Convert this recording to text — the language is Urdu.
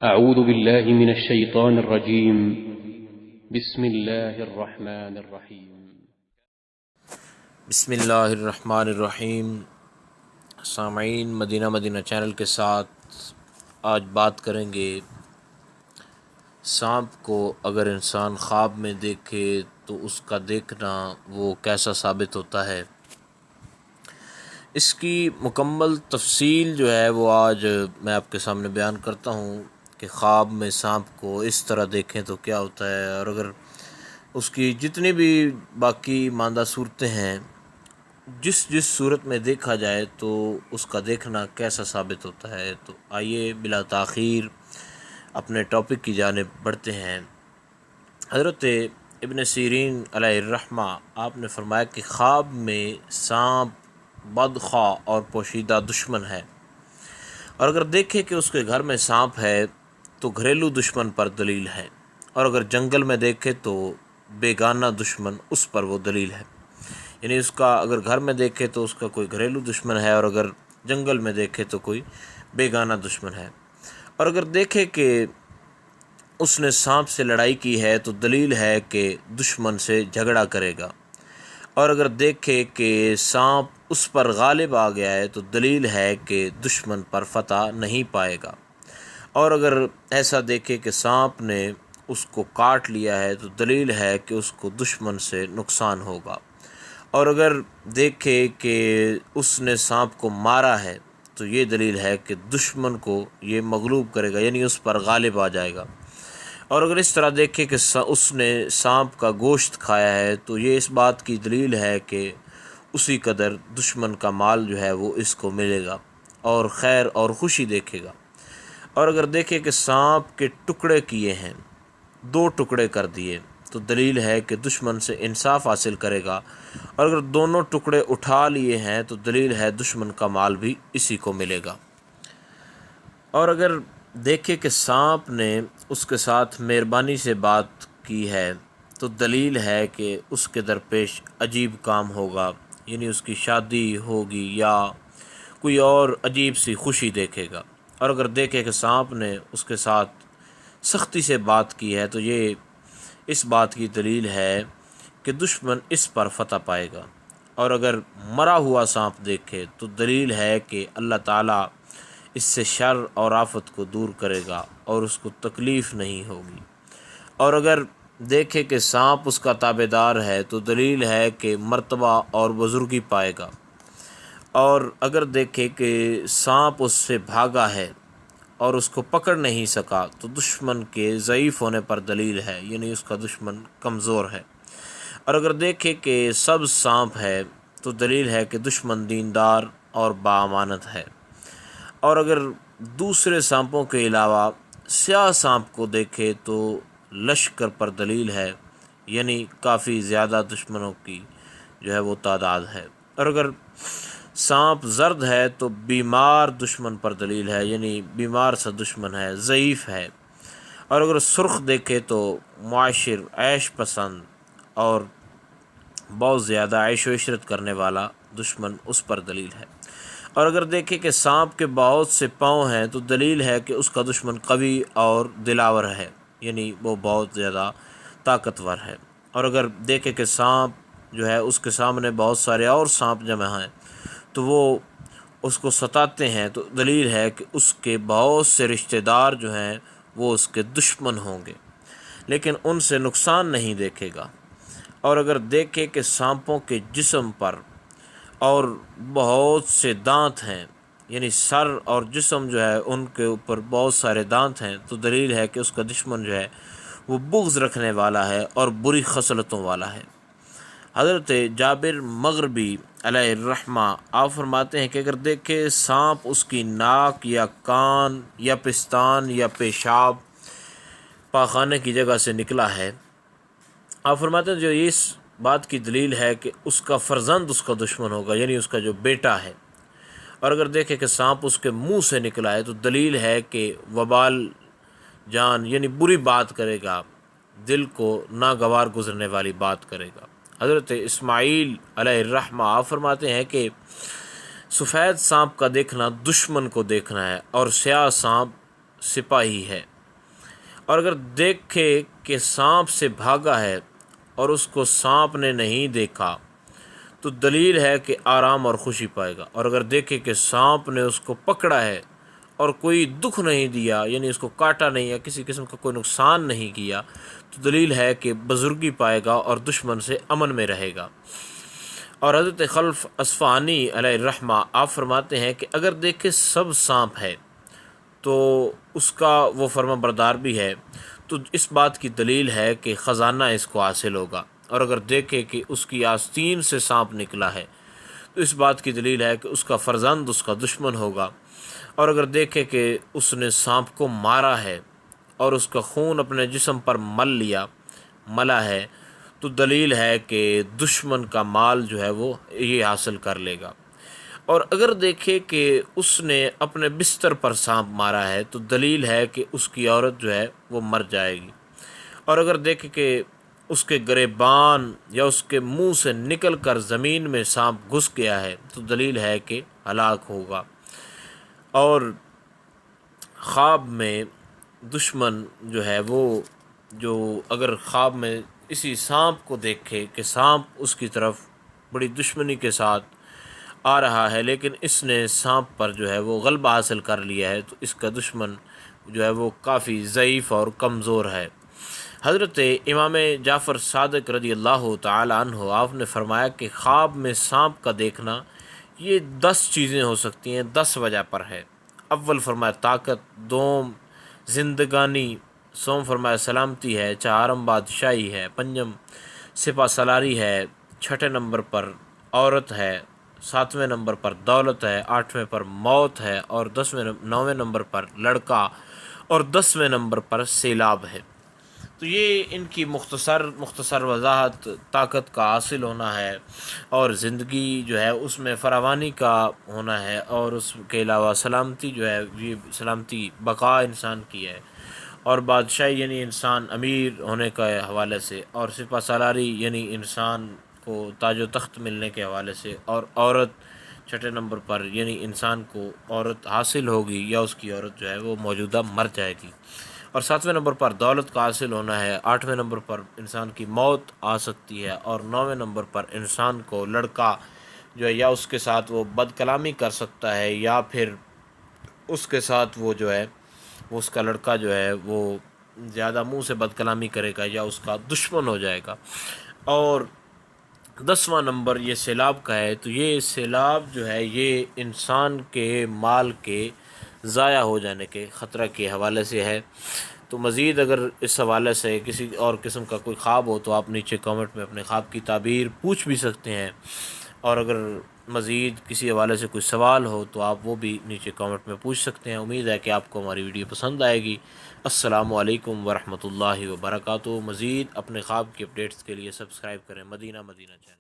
أعوذ بالله من الشيطان الرجيم. بسم الله الرحمن الرحيم. بسم اللہ الرحمن الرحیم۔ سامعین، مدینہ چینل کے ساتھ آج بات کریں گے سانپ کو اگر انسان خواب میں دیکھے تو اس کا دیکھنا وہ کیسا ثابت ہوتا ہے۔ اس کی مکمل تفصیل جو ہے وہ آج میں آپ کے سامنے بیان کرتا ہوں کہ خواب میں سانپ کو اس طرح دیکھیں تو کیا ہوتا ہے، اور اگر اس کی جتنی بھی باقی ماندہ صورتیں ہیں جس صورت میں دیکھا جائے تو اس کا دیکھنا کیسا ثابت ہوتا ہے۔ تو آئیے بلا تاخیر اپنے ٹاپک کی جانب بڑھتے ہیں۔ حضرت ابن سیرین علیہ الرحمہ آپ نے فرمایا کہ خواب میں سانپ بدخواہ اور پوشیدہ دشمن ہے، اور اگر دیکھے کہ اس کے گھر میں سانپ ہے تو گھریلو دشمن پر دلیل ہے، اور اگر جنگل میں دیکھے تو بیگانہ دشمن اس پر وہ دلیل ہے۔ یعنی اس کا اگر گھر میں دیکھے تو اس کا کوئی گھریلو دشمن ہے، اور اگر جنگل میں دیکھے تو کوئی بیگانہ دشمن ہے۔ اور اگر دیکھے کہ اس نے سانپ سے لڑائی کی ہے تو دلیل ہے کہ دشمن سے جھگڑا کرے گا، اور اگر دیکھے کہ سانپ اس پر غالب آ گیا ہے تو دلیل ہے کہ دشمن پر فتح نہیں پائے گا، اور اگر ایسا دیکھے کہ سانپ نے اس کو کاٹ لیا ہے تو دلیل ہے کہ اس کو دشمن سے نقصان ہوگا، اور اگر دیکھے کہ اس نے سانپ کو مارا ہے تو یہ دلیل ہے کہ دشمن کو یہ مغلوب کرے گا، یعنی اس پر غالب آ جائے گا، اور اگر اس طرح دیکھے کہ اس نے سانپ کا گوشت کھایا ہے تو یہ اس بات کی دلیل ہے کہ اسی قدر دشمن کا مال جو ہے وہ اس کو ملے گا اور خیر اور خوشی دیکھے گا۔ اور اگر دیکھے کہ سانپ کے ٹکڑے کیے ہیں، 2 ٹکڑے کر دیے، تو دلیل ہے کہ دشمن سے انصاف حاصل کرے گا، اور اگر دونوں ٹکڑے اٹھا لیے ہیں تو دلیل ہے دشمن کا مال بھی اسی کو ملے گا۔ اور اگر دیکھے کہ سانپ نے اس کے ساتھ مہربانی سے بات کی ہے تو دلیل ہے کہ اس کے درپیش عجیب کام ہوگا، یعنی اس کی شادی ہوگی یا کوئی اور عجیب سی خوشی دیکھے گا۔ اور اگر دیکھے کہ سانپ نے اس کے ساتھ سختی سے بات کی ہے تو یہ اس بات کی دلیل ہے کہ دشمن اس پر فتح پائے گا، اور اگر مرا ہوا سانپ دیکھے تو دلیل ہے کہ اللہ تعالیٰ اس سے شر اور آفت کو دور کرے گا اور اس کو تکلیف نہیں ہوگی، اور اگر دیکھے کہ سانپ اس کا تابع دار ہے تو دلیل ہے کہ مرتبہ اور بزرگی پائے گا، اور اگر دیکھے کہ سانپ اس سے بھاگا ہے اور اس کو پکڑ نہیں سکا تو دشمن کے ضعیف ہونے پر دلیل ہے، یعنی اس کا دشمن کمزور ہے، اور اگر دیکھے کہ سبز سانپ ہے تو دلیل ہے کہ دشمن دیندار اور باامانت ہے، اور اگر دوسرے سانپوں کے علاوہ سیاہ سانپ کو دیکھے تو لشکر پر دلیل ہے، یعنی کافی زیادہ دشمنوں کی جو ہے وہ تعداد ہے، اور اگر سانپ زرد ہے تو بیمار دشمن پر دلیل ہے، یعنی بیمار سا دشمن ہے، ضعیف ہے، اور اگر سرخ دیکھے تو معاشر، عیش پسند اور بہت زیادہ عیش و عشرت کرنے والا دشمن اس پر دلیل ہے، اور اگر دیکھے کہ سانپ کے بہت سے پاؤں ہیں تو دلیل ہے کہ اس کا دشمن قوی اور دلاور ہے، یعنی وہ بہت زیادہ طاقتور ہے، اور اگر دیکھے کہ سانپ جو ہے اس کے سامنے بہت سارے اور سانپ جمع ہیں تو وہ اس کو ستاتے ہیں تو دلیل ہے کہ اس کے بہت سے رشتہ دار جو ہیں وہ اس کے دشمن ہوں گے، لیکن ان سے نقصان نہیں دیکھے گا، اور اگر دیکھے کہ سانپوں کے جسم پر اور بہت سے دانت ہیں، یعنی سر اور جسم جو ہے ان کے اوپر بہت سارے دانت ہیں تو دلیل ہے کہ اس کا دشمن جو ہے وہ بغض رکھنے والا ہے اور بری خصلتوں والا ہے۔ حضرت جابر مغربی علیہ الرحمہ آپ فرماتے ہیں کہ اگر دیکھے سانپ اس کی ناک یا کان یا پستان یا پیشاب پاخانے کی جگہ سے نکلا ہے، آپ فرماتے ہیں جو اس بات کی دلیل ہے کہ اس کا فرزند اس کا دشمن ہوگا، یعنی اس کا جو بیٹا ہے، اور اگر دیکھے کہ سانپ اس کے منہ سے نکلا ہے تو دلیل ہے کہ وبال جان، یعنی بری بات کرے گا، دل کو ناگوار گزرنے والی بات کرے گا۔ حضرت اسماعیل علیہ الرحمہ آپ فرماتے ہیں کہ سفید سانپ کا دیکھنا دشمن کو دیکھنا ہے، اور سیاہ سانپ سپاہی ہے، اور اگر دیکھے کہ سانپ سے بھاگا ہے اور اس کو سانپ نے نہیں دیکھا تو دلیل ہے کہ آرام اور خوشی پائے گا، اور اگر دیکھے کہ سانپ نے اس کو پکڑا ہے اور کوئی دکھ نہیں دیا، یعنی اس کو کاٹا نہیں یا کسی قسم کا کوئی نقصان نہیں کیا، تو دلیل ہے کہ بزرگی پائے گا اور دشمن سے امن میں رہے گا۔ اور حضرت خلف اصفہانی علیہ الرحمہ آپ فرماتے ہیں کہ اگر دیکھے سب سانپ ہے تو اس کا وہ فرما بردار بھی ہے، تو اس بات کی دلیل ہے کہ خزانہ اس کو حاصل ہوگا، اور اگر دیکھے کہ اس کی آستین سے سانپ نکلا ہے تو اس بات کی دلیل ہے کہ اس کا فرزند اس کا دشمن ہوگا، اور اگر دیکھے کہ اس نے سانپ کو مارا ہے اور اس کا خون اپنے جسم پر ملا ہے تو دلیل ہے کہ دشمن کا مال جو ہے وہ یہ حاصل کر لے گا، اور اگر دیکھے کہ اس نے اپنے بستر پر سانپ مارا ہے تو دلیل ہے کہ اس کی عورت جو ہے وہ مر جائے گی، اور اگر دیکھے کہ اس کے گریبان یا اس کے منہ سے نکل کر زمین میں سانپ گھس گیا ہے تو دلیل ہے کہ ہلاک ہوگا۔ اور خواب میں دشمن جو ہے وہ اگر خواب میں اسی سانپ کو دیکھے کہ سانپ اس کی طرف بڑی دشمنی کے ساتھ آ رہا ہے لیکن اس نے سانپ پر جو ہے وہ غلبہ حاصل کر لیا ہے، تو اس کا دشمن جو ہے وہ کافی ضعیف اور کمزور ہے۔ حضرت امام جعفر صادق رضی اللہ تعالی عنہ آپ نے فرمایا کہ خواب میں سانپ کا دیکھنا یہ 10 چیزیں ہو سکتی ہیں، 10 وجہ پر ہے۔ اول فرمایا طاقت، دوم زندگانی، سوم فرمایا سلامتی ہے، چہارم بادشاہی ہے، پنجم سپہ سالاری ہے، چھٹے نمبر پر عورت ہے، 7ویں نمبر پر دولت ہے، 8ویں پر موت ہے، اور 9ویں نمبر پر لڑکا، اور 10ویں نمبر پر سیلاب ہے۔ تو یہ ان کی مختصر وضاحت طاقت کا حاصل ہونا ہے، اور زندگی جو ہے اس میں فراوانی کا ہونا ہے، اور اس کے علاوہ سلامتی جو ہے یہ سلامتی بقا انسان کی ہے، اور بادشاہی یعنی انسان امیر ہونے کے حوالے سے، اور سپہ سالاری یعنی انسان کو تاج و تخت ملنے کے حوالے سے، اور عورت چھٹے نمبر پر یعنی انسان کو عورت حاصل ہوگی یا اس کی عورت جو ہے وہ موجودہ مر جائے گی، اور 7ویں نمبر پر دولت کا حاصل ہونا ہے، 8ویں نمبر پر انسان کی موت آ سکتی ہے، اور 9ویں نمبر پر انسان کو لڑکا جو ہے یا اس کے ساتھ وہ بد کلامی کر سکتا ہے، یا پھر اس کے ساتھ وہ جو ہے وہ اس کا لڑکا جو ہے وہ زیادہ منہ سے بد کلامی کرے گا یا اس کا دشمن ہو جائے گا، اور 10واں نمبر یہ سیلاب کا ہے۔ تو یہ سیلاب جو ہے یہ انسان کے مال کے ضائع ہو جانے کے خطرہ کے حوالے سے ہے۔ تو مزید اگر اس حوالے سے کسی اور قسم کا کوئی خواب ہو تو آپ نیچے کامنٹ میں اپنے خواب کی تعبیر پوچھ بھی سکتے ہیں، اور اگر مزید کسی حوالے سے کوئی سوال ہو تو آپ وہ بھی نیچے کامنٹ میں پوچھ سکتے ہیں۔ امید ہے کہ آپ کو ہماری ویڈیو پسند آئے گی۔ السلام علیکم ورحمۃ اللہ وبرکاتہ۔ مزید اپنے خواب کی اپڈیٹس کے لیے سبسکرائب کریں مدینہ چینل۔